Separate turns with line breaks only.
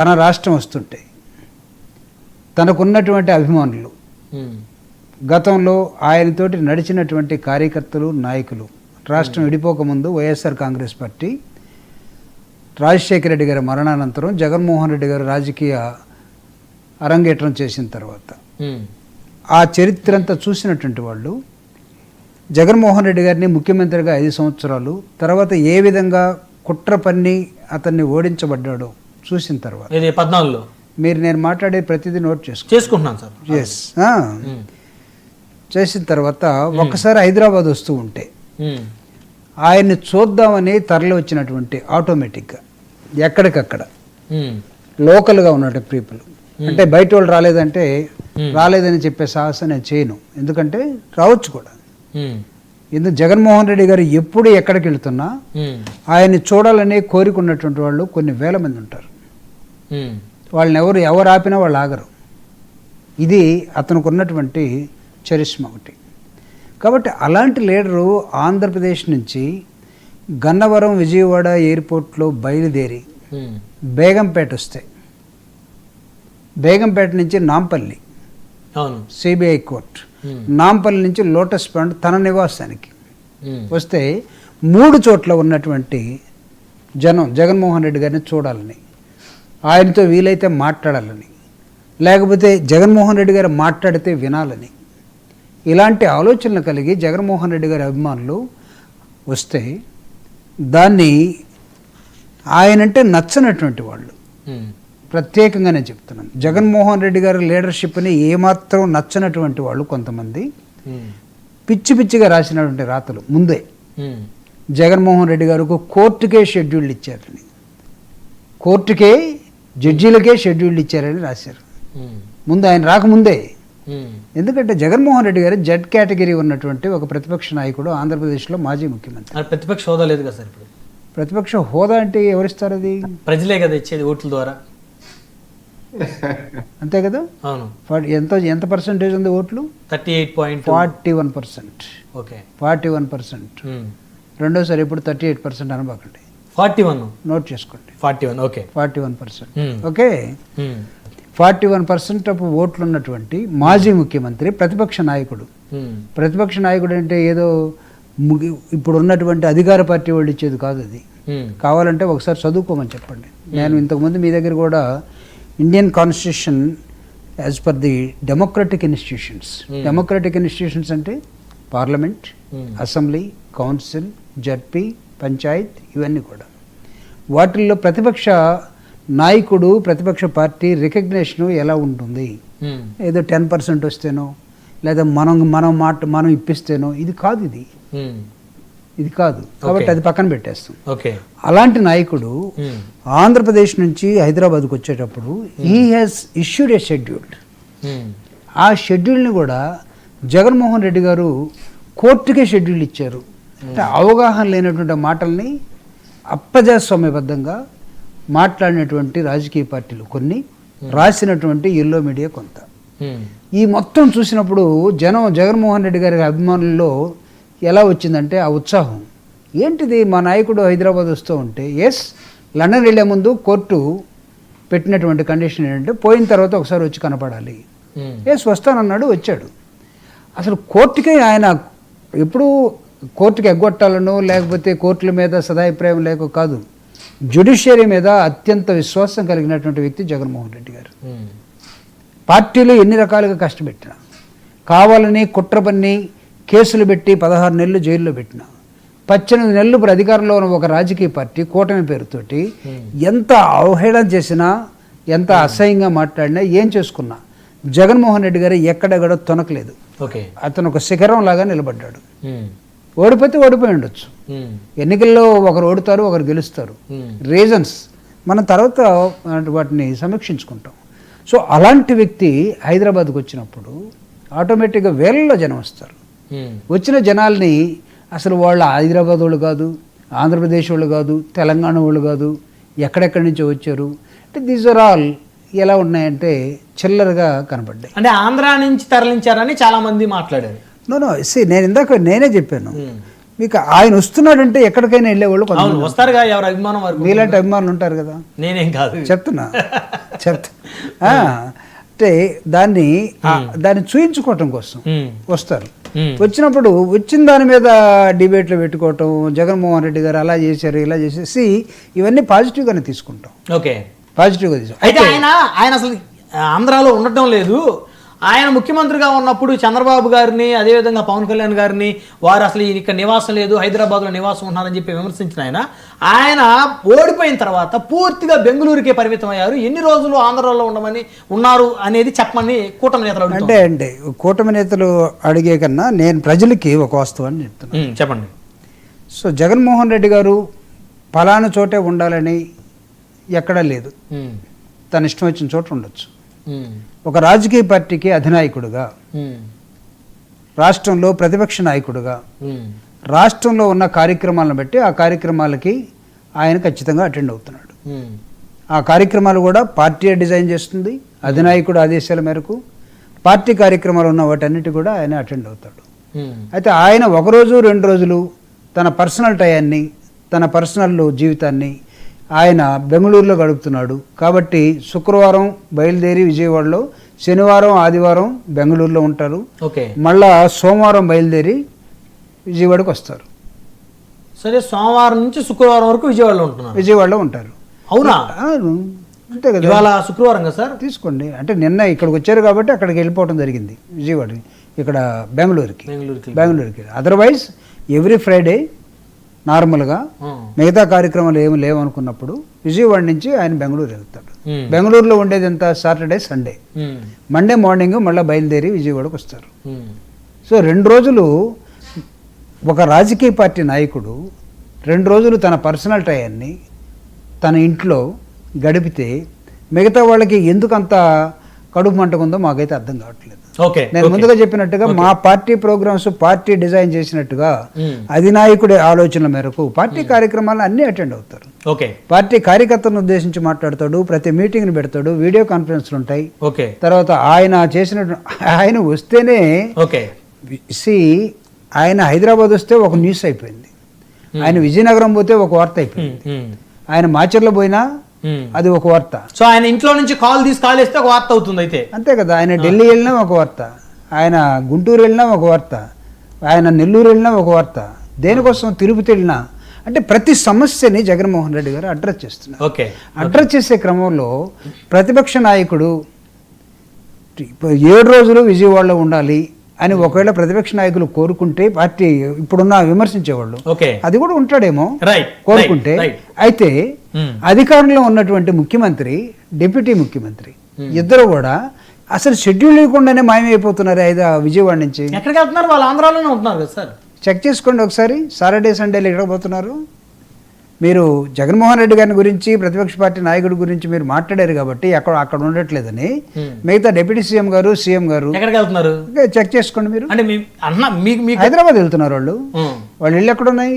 తన రాష్ట్రం వస్తుంటే తనకున్నటువంటి అభిమానులు, గతంలో ఆయనతోటి నడిచినటువంటి కార్యకర్తలు, నాయకులు, రాష్ట్రం విడిపోకముందు వైఎస్ఆర్ కాంగ్రెస్ పార్టీ, రాజశేఖర రెడ్డి గారి మరణానంతరం జగన్మోహన్ రెడ్డి గారు రాజకీయ అరంగేట్రం చేసిన తర్వాత ఆ చరిత్ర అంతా చూసినటువంటి వాళ్ళు జగన్మోహన్ రెడ్డి గారిని ముఖ్యమంత్రిగా 5 సంవత్సరాలు తర్వాత ఏ విధంగా కుట్ర పన్ని అతన్ని ఓడించబడ్డాడో చూసిన తర్వాత
14లో
మీరు నేను మాట్లాడే ప్రతిదీ నోట్
చేసుకుంటున్నాను సార్.
ఎస్ చేసిన తర్వాత ఒక్కసారి హైదరాబాద్ వస్తూ ఉంటే ఆయన్ని చూద్దామని తరలి వచ్చినటువంటి ఆటోమేటిక్గా ఎక్కడికక్కడ లోకల్గా ఉన్నట్టు పీపుల్, అంటే బయట వాళ్ళు రాలేదంటే రాలేదని చెప్పే సాహసం నేను చేయను, ఎందుకంటే రావచ్చు కూడా. ఎందుకు జగన్మోహన్ రెడ్డి గారు ఎప్పుడు ఎక్కడికి వెళ్తున్నా ఆయన్ని చూడాలని కోరికున్నటువంటి వాళ్ళు కొన్ని వేల మంది ఉంటారు. వాళ్ళని ఎవరు ఆపినా వాళ్ళు ఆగరు. ఇది అతనికి ఉన్నటువంటి చరిష్మా ఒకటి. కాబట్టి అలాంటి లీడరు ఆంధ్రప్రదేశ్ నుంచి గన్నవరం విజయవాడ ఎయిర్పోర్ట్లో బయలుదేరి బేగంపేట వస్తే, బేగంపేట నుంచి నాంపల్లి సిబిఐ కోర్ట్, నాంపల్లి నుంచి లోటస్ పాండ్ తన నివాసానికి వస్తే 3 చోట్ల ఉన్నటువంటి జనం జగన్మోహన్ రెడ్డి గారిని చూడాలని, ఆయనతో వీలైతే మాట్లాడాలని, లేకపోతే జగన్మోహన్ రెడ్డి గారు మాట్లాడితే వినాలని, ఇలాంటి ఆలోచనలు కలిగి జగన్మోహన్ రెడ్డి గారి అభిమానులు వస్తే దాన్ని ఆయనంటే నచ్చనటువంటి వాళ్ళు, ప్రత్యేకంగా నేను చెప్తున్నాను, జగన్మోహన్ రెడ్డి గారి లీడర్షిప్ని ఏమాత్రం నచ్చనటువంటి వాళ్ళు కొంతమంది పిచ్చి పిచ్చిగా రాసినటువంటి రాతలు ముందే జగన్మోహన్ రెడ్డి గారికి కోర్టుకే షెడ్యూల్ ఇచ్చారని, కోర్టుకే జడ్జీలకే షెడ్యూల్ ఇచ్చారని రాశారు ముందు, ఆయన రాకముందే. ఎందుకంటే జగన్మోహన్ రెడ్డి గారు జడ్ కేటగిరీ ఉన్నటువంటి ఒక ప్రతిపక్ష నాయకుడు, ఆంధ్రప్రదేశ్లో మాజీ ముఖ్యమంత్రి.
ప్రతిపక్ష హోదా లేదు కదా సార్ ఇప్పుడు.
ప్రతిపక్ష హోదా అంటే ఎవరిస్తారు? అది
ప్రజలే కదా ఇచ్చేది ఓట్ల ద్వారా,
అంతే కదా.
అవును.
ఎంత పర్సెంటేజ్ ఉంది ఓట్లు?
38.41%. ఓకే,
41%. రెండోసారి ఇప్పుడు 38% అనబాకండి,
41
నోట్ చేసుకోండి.
41. ఓకే,
41%. ఓకే, 41% ఓట్లు ఉన్నటువంటి మాజీ ముఖ్యమంత్రి, ప్రతిపక్ష నాయకుడు. ప్రతిపక్ష నాయకుడు అంటే ఏదో ఇప్పుడు ఉన్నటువంటి అధికార పార్టీ వాళ్ళు ఇచ్చేది కాదు. అది కావాలంటే ఒకసారి చదువుకోమని చెప్పండి. నేను ఇంతకుముందు మీ దగ్గర కూడా Indian constitution as per the democratic institutions, democratic institutions అంటే parliament, assembly, council, ZP, panchayat, ఇవన్నీ కూడా వాటిల్లో ప్రతిపక్ష నాయకుడు, ప్రతిపక్ష పార్టీ రికగ్నేషను ఎలా ఉంటుంది? ఏదో 10% వస్తేనో లేదా మనం ఇప్పిస్తేనో ఇది కాదు, ఇది కాదు. కాబట్టి అది పక్కన పెట్టేస్తాం. అలాంటి నాయకుడు ఆంధ్రప్రదేశ్ నుంచి హైదరాబాద్కి వచ్చేటప్పుడు he has issued a schedule. ఆ షెడ్యూల్ని కూడా జగన్మోహన్ రెడ్డి గారు కోర్టుకే షెడ్యూల్ ఇచ్చారు. అంటే అవగాహన లేనటువంటి మాటల్ని అప్రజాస్వామ్యబద్ధంగా మాట్లాడినటువంటి రాజకీయ పార్టీలు కొన్ని, రాసినటువంటి ఎల్లో మీడియా కొంత. ఈ మొత్తం చూసినప్పుడు జగన్మోహన్ రెడ్డి గారి అభిమానుల్లో ఎలా వచ్చిందంటే ఆ ఉత్సాహం ఏంటిది, మా నాయకుడు హైదరాబాద్ వస్తూ ఉంటే, ఎస్ లండన్ వెళ్ళే ముందు కోర్టు పెట్టినటువంటి కండిషన్ ఏంటంటే పోయిన తర్వాత ఒకసారి వచ్చి కనపడాలి. ఎస్ వస్తానన్నాడు, వచ్చాడు. అసలు కోర్టుకే ఆయన ఎప్పుడు కోర్టుకి ఎగ్గొట్టాలనో లేకపోతే కోర్టుల మీద సదాభిప్రాయం లేక కాదు, జ్యుడిషియరీ మీద అత్యంత విశ్వాసం కలిగినటువంటి వ్యక్తి జగన్మోహన్ రెడ్డి గారు. పార్టీలు ఎన్ని రకాలుగా కష్టపెట్టినా, కావాలని కుట్ర పన్ని కేసులు పెట్టి 16 నెలలు జైల్లో పెట్టిన, 18 నెలలు ఇప్పుడు అధికారంలో ఉన్న ఒక రాజకీయ పార్టీ కూటమి పేరుతోటి ఎంత అవహేళన చేసినా, ఎంత అసహ్యంగా మాట్లాడినా, ఏం చేసుకున్నా జగన్మోహన్ రెడ్డి గారు ఎక్కడెక్కడ తొనకలేదు. అతను ఒక శిఖరం లాగా నిలబడ్డాడు. ఓడిపోతే ఓడిపోయి ఉండొచ్చు, ఎన్నికల్లో ఒకరు ఓడుతారు, ఒకరు గెలుస్తారు. రీజన్స్ మనం తర్వాత వాటిని సమీక్షించుకుంటాం. సో అలాంటి వ్యక్తి హైదరాబాద్కి వచ్చినప్పుడు ఆటోమేటిక్గా వేలలో జనం వస్తారు. వచ్చిన జనాల్ని అసలు వాళ్ళు హైదరాబాద్ వాళ్ళు కాదు, ఆంధ్రప్రదేశ్ వాళ్ళు కాదు, తెలంగాణ వాళ్ళు కాదు, ఎక్కడెక్కడి నుంచో వచ్చారు. అంటే దీస్ ఆర్ ఆల్ ఎలా ఉన్నాయంటే చిల్లరగా కనపడ్డాయి.
అంటే ఆంధ్ర నుంచి తరలించారని చాలా మంది మాట్లాడారు.
నేను ఇందాక నేనే చెప్పాను, మీకు ఆయన వస్తున్నాడంటే ఎక్కడికైనా వెళ్ళేవాళ్ళు
అవును
కొంతమంది
వస్తారుగా ఎవరు అభిమానం వారికి
మీలాంటి అభిమానులు ఉంటారు కదా,
నేనేం కాదు
చెప్తున్నా అంటే దాన్ని చూయించుకోవటం కోసం వస్తారు. వచ్చినప్పుడు వచ్చిన దాని మీద డిబేట్లు పెట్టుకోవటం, జగన్మోహన్ రెడ్డి గారు అలా చేశారు ఇలా చేసేసి ఇవన్నీ పాజిటివ్గానే తీసుకుంటాం,
ఓకే
పాజిటివ్గా తీసుకుంటాం.
అయితే ఆయన అసలు ఆంధ్రాలో ఉండటం లేదు. ఆయన ముఖ్యమంత్రిగా ఉన్నప్పుడు చంద్రబాబు గారిని అదేవిధంగా పవన్ కళ్యాణ్ గారిని వారు అసలు ఇక్కడ నివాసం లేదు హైదరాబాద్లో నివాసం ఉన్నారని చెప్పి విమర్శించిన ఆయన ఓడిపోయిన తర్వాత పూర్తిగా బెంగళూరుకే పరిమితం అయ్యారు. ఎన్ని రోజులు ఆంధ్రాలో ఉన్నారు అనేది చెప్పమని కూటమి నేతలు
అంటే కూటమి నేతలు అడిగే కన్నా నేను ప్రజలకి ఒక వాస్తవాన్ని చెప్తున్నాను.
చెప్పండి.
సో జగన్మోహన్ రెడ్డి గారు పలానా చోటే ఉండాలని ఎక్కడా లేదు, తన ఇష్టం వచ్చిన చోట ఉండొచ్చు. ఒక రాజకీయ పార్టీకి అధినాయకుడుగా, రాష్ట్రంలో ప్రతిపక్ష నాయకుడుగా, రాష్ట్రంలో ఉన్న కార్యక్రమాలను బట్టి ఆ కార్యక్రమాలకి ఆయన ఖచ్చితంగా అటెండ్ అవుతున్నాడు. ఆ కార్యక్రమాలు కూడా పార్టీ డిజైన్ చేస్తుంది, అధినాయకుడు ఆదేశాల మేరకు పార్టీ కార్యక్రమాలు ఉన్న వాటన్నిటి కూడా ఆయన అటెండ్ అవుతాడు. అయితే ఆయన ఒకరోజు 2 రోజులు తన పర్సనల్ టయాన్ని, తన పర్సనల్ జీవితాన్ని ఆయన బెంగళూరులో గడుపుతున్నాడు. కాబట్టి శుక్రవారం బయలుదేరి విజయవాడలో, శనివారం ఆదివారం బెంగళూరులో ఉంటారు. మళ్ళా సోమవారం బయలుదేరి విజయవాడకు వస్తారు.
సరే, సోమవారం నుంచి శుక్రవారం వరకు విజయవాడలో ఉంటారు. అవునా?
అంతే కదా.
ఇవాళ శుక్రవారం కదా సార్,
తీసుకోండి. అంటే నిన్న ఇక్కడికి వచ్చారు కాబట్టి అక్కడికి వెళ్ళిపోవడం జరిగింది, విజయవాడ ఇక్కడ బెంగళూరుకి. అదర్వైజ్ ఎవ్రీ ఫ్రైడే నార్మల్గా మిగతా కార్యక్రమాలు ఏమి లేవనుకున్నప్పుడు విజయవాడ నుంచి ఆయన బెంగళూరు వెళ్తాడు. బెంగళూరులో ఉండేది ఎంత, సాటర్డే సండే, మండే మార్నింగ్ మళ్ళీ బయలుదేరి విజయవాడకు వస్తారు. సో 2 రోజులు ఒక రాజకీయ పార్టీ నాయకుడు 2 రోజులు తన పర్సనల్ టయాన్ని తన ఇంట్లో గడిపితే మిగతా వాళ్ళకి ఎందుకు అంత కడుపు మంటకుందో మాకైతే అర్థం కావట్లేదు. నేను ముందుగా చెప్పినట్టుగా మా పార్టీ ప్రోగ్రామ్స్ పార్టీ డిజైన్ చేసినట్టుగా అధినాయకుడి ఆలోచనల మేరకు పార్టీ కార్యక్రమాలు అన్ని అటెండ్ అవుతారు. పార్టీ కార్యకర్తలను ఉద్దేశించి మాట్లాడతాడు, ప్రతి మీటింగ్ పెడతాడు, వీడియో కాన్ఫరెన్స్లు ఉంటాయి. తర్వాత ఆయన వస్తేనే ఆయన హైదరాబాద్ వస్తే ఒక న్యూస్ అయిపోయింది, ఆయన విజయనగరం పోతే ఒక వార్త అయిపోయింది, ఆయన మాచర్ల పోయినా అది ఒక వార్త.
సో ఆయన ఇంట్లో నుంచి కాల్ వేస్తే ఒక వార్త అవుతుంది. అయితే
అంతే కదా. ఆయన ఢిల్లీ వెళ్ళినా ఒక వార్త, ఆయన గుంటూరు వెళ్ళినా ఒక వార్త, ఆయన నెల్లూరు వెళ్ళినా ఒక వార్త, దేనికోసం తిరుపతి వెళ్ళినా. అంటే ప్రతి సమస్యని జగన్మోహన్ రెడ్డి గారు అడ్రస్ చేస్తున్నారు. అడ్రస్ చేసే క్రమంలో ప్రతిపక్ష నాయకుడు 7 రోజులు విజయవాడలో ఉండాలి అని ఒకవేళ ప్రతిపక్ష నాయకులు కోరుకుంటే పార్టీ ఇప్పుడున్న విమర్శించేవాళ్ళు అది కూడా ఉంటాడేమో కోరుకుంటే. అయితే అధికారంలో ఉన్నటువంటి ముఖ్యమంత్రి, డిప్యూటీ ముఖ్యమంత్రి ఇద్దరు కూడా అసలు షెడ్యూల్ లేకుండానే మాయమైపోతున్నారు విజయవాడ నుంచి.
ఎక్కడికి వెళ్తున్నారు? వాళ్ళు ఆంధ్రాలోనే ఉంటున్నారు కదా సార్.
చెక్ చేసుకోండి ఒకసారి. సాటర్డే సండేలు ఎక్కడ పోతున్నారు? మీరు జగన్మోహన్ రెడ్డి గారిని గురించి, ప్రతిపక్ష పార్టీ నాయకుడి గురించి మీరు మాట్లాడారు కాబట్టి అక్కడ ఉండట్లేదని మిగతా డిప్యూటీ సీఎం గారు, సీఎం గారు
ఎక్కడికి వెళ్తున్నారు
చెక్ చేసుకోండి. మీరు
అంటే
హైదరాబాద్ వెళ్తున్నారు. వాళ్ళు ఇళ్ళు ఎక్కడున్నాయి?